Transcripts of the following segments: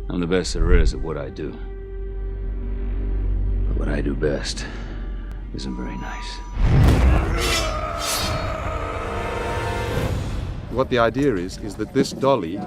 I'm the best there is at what I do. But what I do best isn't very nice. What the idea is that this dolly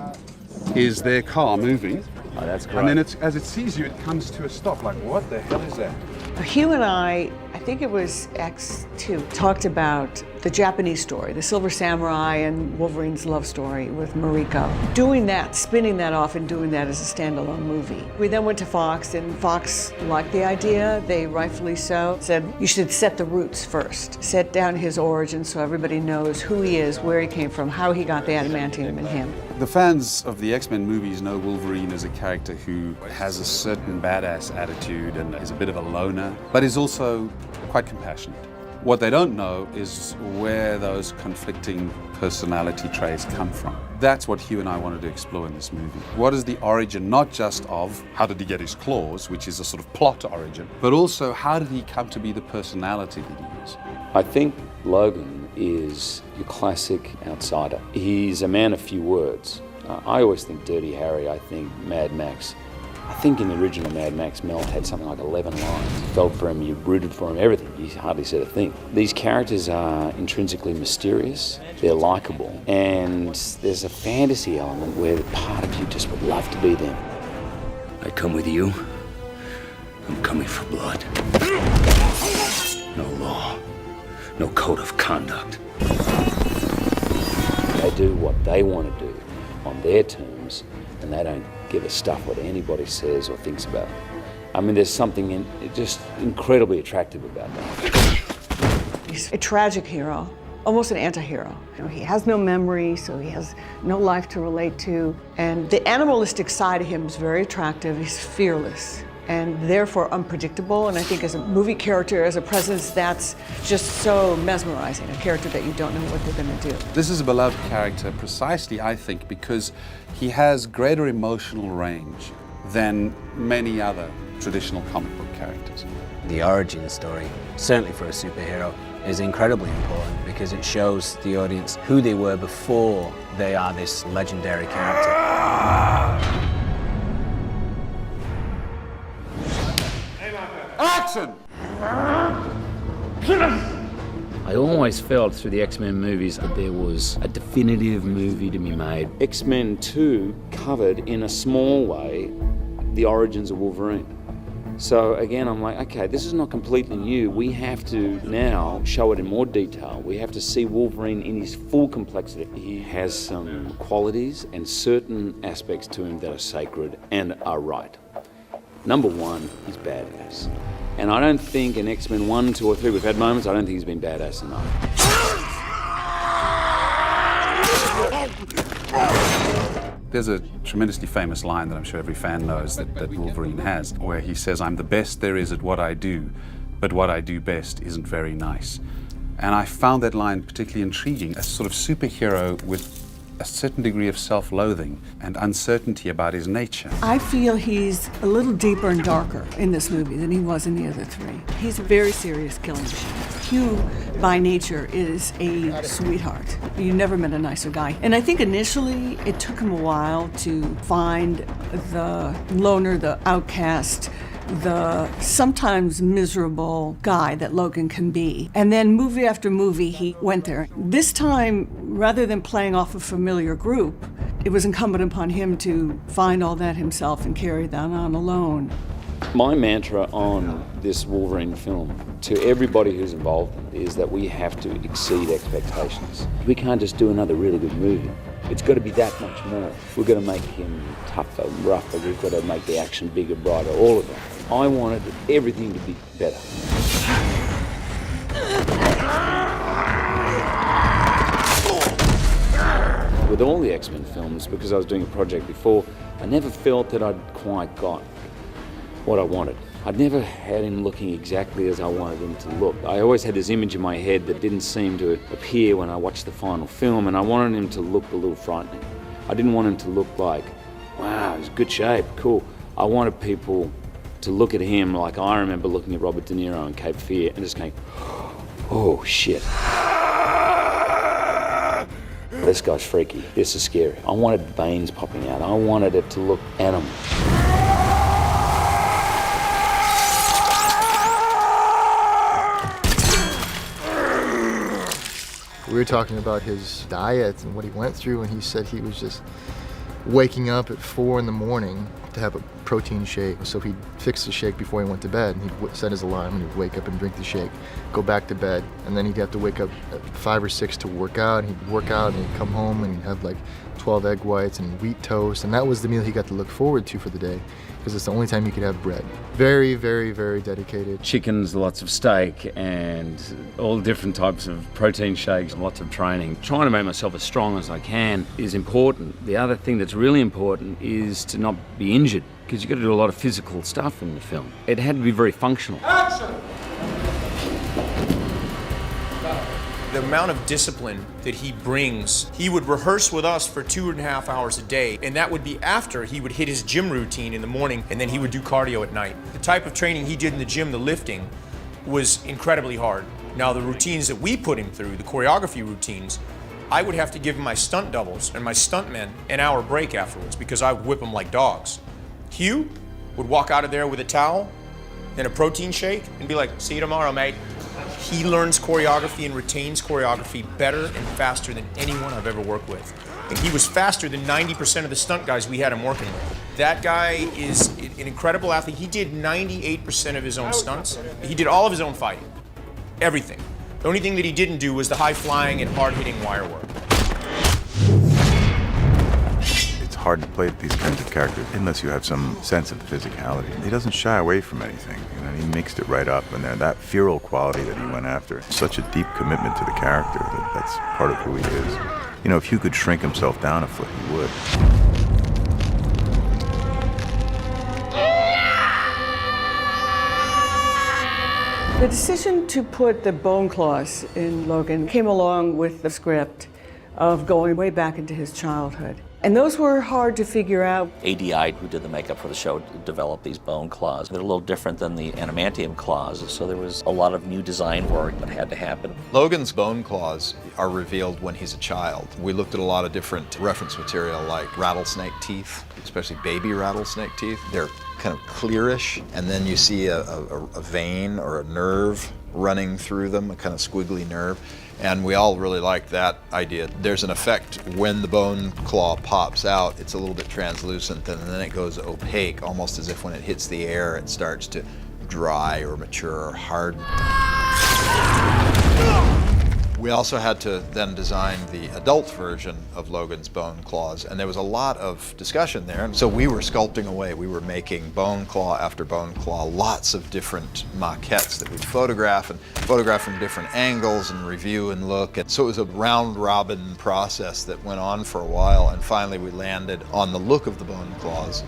is their car moving. Oh, that's great. And then as it sees you, it comes to a stop. Like, what the hell is that? Hugh and I think it was X2, talked about the Japanese story, the Silver Samurai and Wolverine's love story with Mariko. Doing that, spinning that off and doing that as a standalone movie. We then went to Fox, and Fox liked the idea, they rightfully so, said you should set the roots first. Set down his origin so everybody knows who he is, where he came from, how he got the adamantium in him. The fans of the X-Men movies know Wolverine as a character who has a certain badass attitude and is a bit of a loner, but is also quite compassionate. What they don't know is where those conflicting personality traits come from. That's what Hugh and I wanted to explore in this movie. What is the origin, not just of how did he get his claws, which is a sort of plot origin, but also how did he come to be the personality that he is? I think Logan is your classic outsider. He's a man of few words. I always think Dirty Harry, I think Mad Max. I think in the original Mad Max, Mel had something like 11 lines. You felt for him, you rooted for him, everything. He hardly said a thing. These characters are intrinsically mysterious, they're likable, and there's a fantasy element where part of you just would love to be them. I come with you, I'm coming for blood. No law, no code of conduct. They do what they want to do on their terms, and they don't give a stuff what anybody says or thinks about it. I mean, there's something just incredibly attractive about that. He's a tragic hero, almost an anti-hero. You know, he has no memory, so he has no life to relate to. And the animalistic side of him is very attractive. He's fearless and therefore unpredictable. And I think as a movie character, as a presence, that's just so mesmerizing, a character that you don't know what they're gonna do. This is a beloved character precisely, I think, because he has greater emotional range than many other traditional comic book characters. The origin story, certainly for a superhero, is incredibly important because it shows the audience who they were before they are this legendary character. Action! I always felt through the X-Men movies that there was a definitive movie to be made. X-Men 2 covered, in a small way, the origins of Wolverine. So again, I'm like, okay, this is not completely new. We have to now show it in more detail. We have to see Wolverine in his full complexity. He has some qualities and certain aspects to him that are sacred and are right. Number one, he's badass. And I don't think in X-Men 1, 2, or 3, we've had moments, I don't think he's been badass enough. There's a tremendously famous line that I'm sure every fan knows that Wolverine has, where he says, "I'm the best there is at what I do, but what I do best isn't very nice." And I found that line particularly intriguing. A sort of superhero with a certain degree of self-loathing and uncertainty about his nature. I feel he's a little deeper and darker in this movie than he was in the other three. He's a very serious killing machine. Hugh, by nature, is a sweetheart. You never met a nicer guy. And I think initially it took him a while to find the loner, the outcast, the sometimes miserable guy that Logan can be. And then movie after movie, he went there. This time, rather than playing off a familiar group, it was incumbent upon him to find all that himself and carry that on alone. My mantra on this Wolverine film, to everybody who's involved in it, is that we have to exceed expectations. We can't just do another really good movie. It's got to be that much more. We've got to make him tougher, rougher, we've got to make the action bigger, brighter, all of that. I wanted everything to be better. With all the X-Men films, because I was doing a project before, I never felt that I'd quite got what I wanted. I'd never had him looking exactly as I wanted him to look. I always had this image in my head that didn't seem to appear when I watched the final film, and I wanted him to look a little frightening. I didn't want him to look like, wow, he's good shape, cool. I wanted people to look at him like I remember looking at Robert De Niro in Cape Fear and just going, oh shit. This guy's freaky. This is scary. I wanted veins popping out. I wanted it to look animal. We were talking about his diet and what he went through, and he said he was just waking up at 4 in the morning to have a protein shake. So he'd fix the shake before he went to bed, and he'd set his alarm, and he'd wake up and drink the shake, go back to bed, and then he'd have to wake up at 5 or 6 to work out, and he'd work out, and he'd come home, and he'd have like 12 egg whites and wheat toast, and that was the meal he got to look forward to for the day, because it's the only time he could have bread. Very, very, very dedicated. Chickens, lots of steak, and all different types of protein shakes, lots of training. Trying to make myself as strong as I can is important. The other thing that's really important is to not be injured, because you've got to do a lot of physical stuff in the film. It had to be very functional. Action! The amount of discipline that he brings, he would rehearse with us for 2.5 hours a day, and that would be after he would hit his gym routine in the morning, and then he would do cardio at night. The type of training he did in the gym, the lifting, was incredibly hard. Now the routines that we put him through, the choreography routines, I would have to give my stunt doubles and my stuntmen an hour break afterwards because I would whip them like dogs. Hugh would walk out of there with a towel and a protein shake and be like, "See you tomorrow, mate." He learns choreography and retains choreography better and faster than anyone I've ever worked with. And he was faster than 90% of the stunt guys we had him working with. That guy is an incredible athlete. He did 98% of his own stunts. He did all of his own fighting, everything. The only thing that he didn't do was the high flying and hard hitting wire work. It's hard to play these kinds of characters unless you have some sense of the physicality. He doesn't shy away from anything. He mixed it right up, and that feral quality that he went after, such a deep commitment to the character that's part of who he is. You know, if Hugh could shrink himself down a foot, he would. The decision to put the bone claws in Logan came along with the script of going way back into his childhood. And those were hard to figure out. ADI, who did the makeup for the show, developed these bone claws. They're a little different than the Adamantium Claws, so there was a lot of new design work that had to happen. Logan's bone claws are revealed when he's a child. We looked at a lot of different reference material like rattlesnake teeth, especially baby rattlesnake teeth. They're kind of clearish, and then you see a vein or a nerve running through them, a kind of squiggly nerve. And we all really like that idea. There's an effect when the bone claw pops out, it's a little bit translucent, and then it goes opaque, almost as if when it hits the air, it starts to dry or mature or harden. We also had to then design the adult version of Logan's bone claws, and there was a lot of discussion there. And so we were sculpting away. We were making bone claw after bone claw, lots of different maquettes that we'd photograph from different angles and review and look. And so it was a round-robin process that went on for a while, and finally we landed on the look of the bone claws.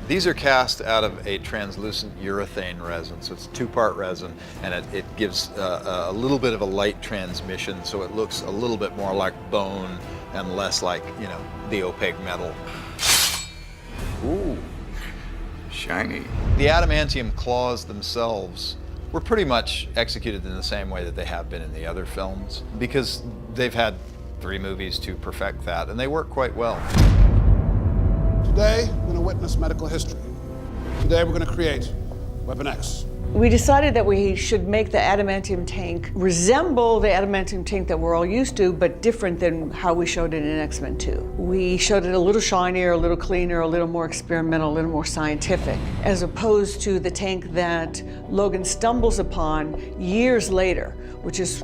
These are cast out of a translucent urethane resin, so it's a 2-part resin, and it gives a little bit of a light transmission, so it looks a little bit more like bone and less like, you know, the opaque metal. Ooh, shiny. The Adamantium Claws themselves were pretty much executed in the same way that they have been in the other films, because they've had 3 movies to perfect that, and they work quite well. Today, we're going to witness medical history. Today, we're going to create Weapon X. We decided that we should make the Adamantium Tank resemble the Adamantium Tank that we're all used to, but different than how we showed it in X-Men 2. We showed it a little shinier, a little cleaner, a little more experimental, a little more scientific, as opposed to the tank that Logan stumbles upon years later, which is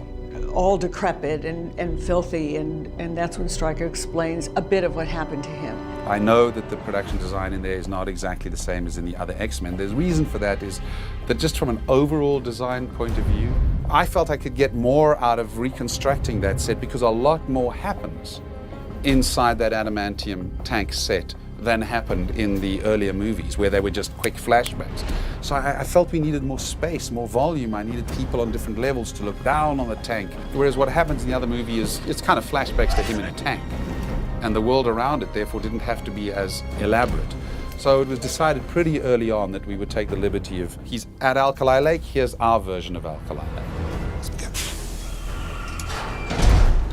all decrepit and filthy, and that's when Stryker explains a bit of what happened to him. I know that the production design in there is not exactly the same as in the other X-Men. The reason for that is that just from an overall design point of view, I felt I could get more out of reconstructing that set because a lot more happens inside that Adamantium Tank set than happened in the earlier movies where they were just quick flashbacks. So I felt we needed more space, more volume. I needed people on different levels to look down on the tank. Whereas what happens in the other movie is it's kind of flashbacks to him in a tank. And the world around it, therefore, didn't have to be as elaborate. So it was decided pretty early on that we would take the liberty of, he's at Alkali Lake, here's our version of Alkali Lake.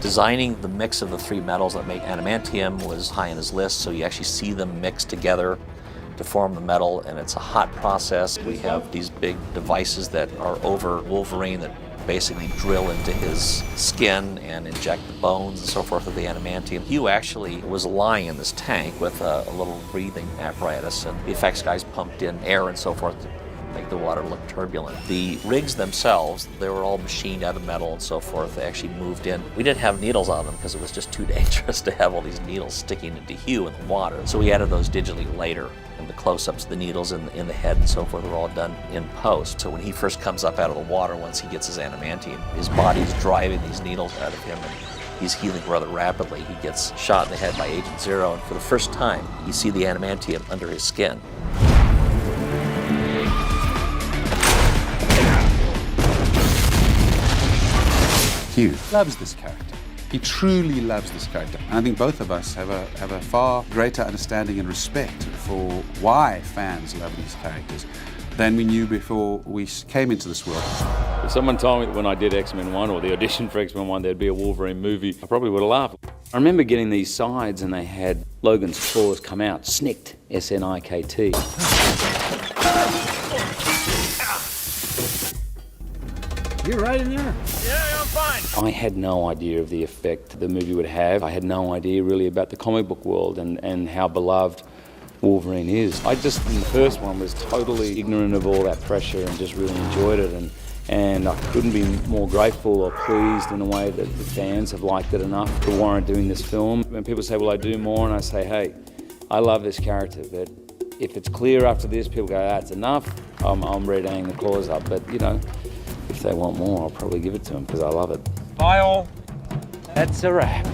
Designing the mix of the three metals that make adamantium was high on his list, so you actually see them mixed together to form the metal, and it's a hot process. We have these big devices that are over Wolverine that basically drill into his skin and inject the bones and so forth of the adamantium. Hugh actually was lying in this tank with a little breathing apparatus, and the effects guys pumped in air and so forth to make the water look turbulent. The rigs themselves, they were all machined out of metal and so forth. They actually moved in. We didn't have needles on them because it was just too dangerous to have all these needles sticking into Hugh in the water. So we added those digitally later. And the close-ups, the needles in the head and so forth are all done in post. So when he first comes up out of the water, once he gets his adamantium, his body's driving these needles out of him, and he's healing rather rapidly. He gets shot in the head by Agent Zero, and for the first time, you see the adamantium under his skin. Hugh loves this character. He truly loves this character. And I think both of us have a far greater understanding and respect for why fans love these characters than we knew before we came into this world. If someone told me that when I did X-Men 1 or the audition for X-Men 1 there'd be a Wolverine movie, I probably would have laughed. I remember getting these sides and they had Logan's claws come out, snicked, S-N-I-K-T. You're right in there. Yeah, I'm fine. I had no idea of the effect the movie would have. I had no idea really about the comic book world and how beloved Wolverine is. I just, in the first one, was totally ignorant of all that pressure and just really enjoyed it. And I couldn't be more grateful or pleased in a way that the fans have liked it enough to warrant doing this film. When people say, will I do more? And I say, hey, I love this character, but if it's clear after this, people go, that's enough, I'm ready to hang the claws up. But, you know, if they want more, I'll probably give it to them because I love it. Bye all. That's a wrap.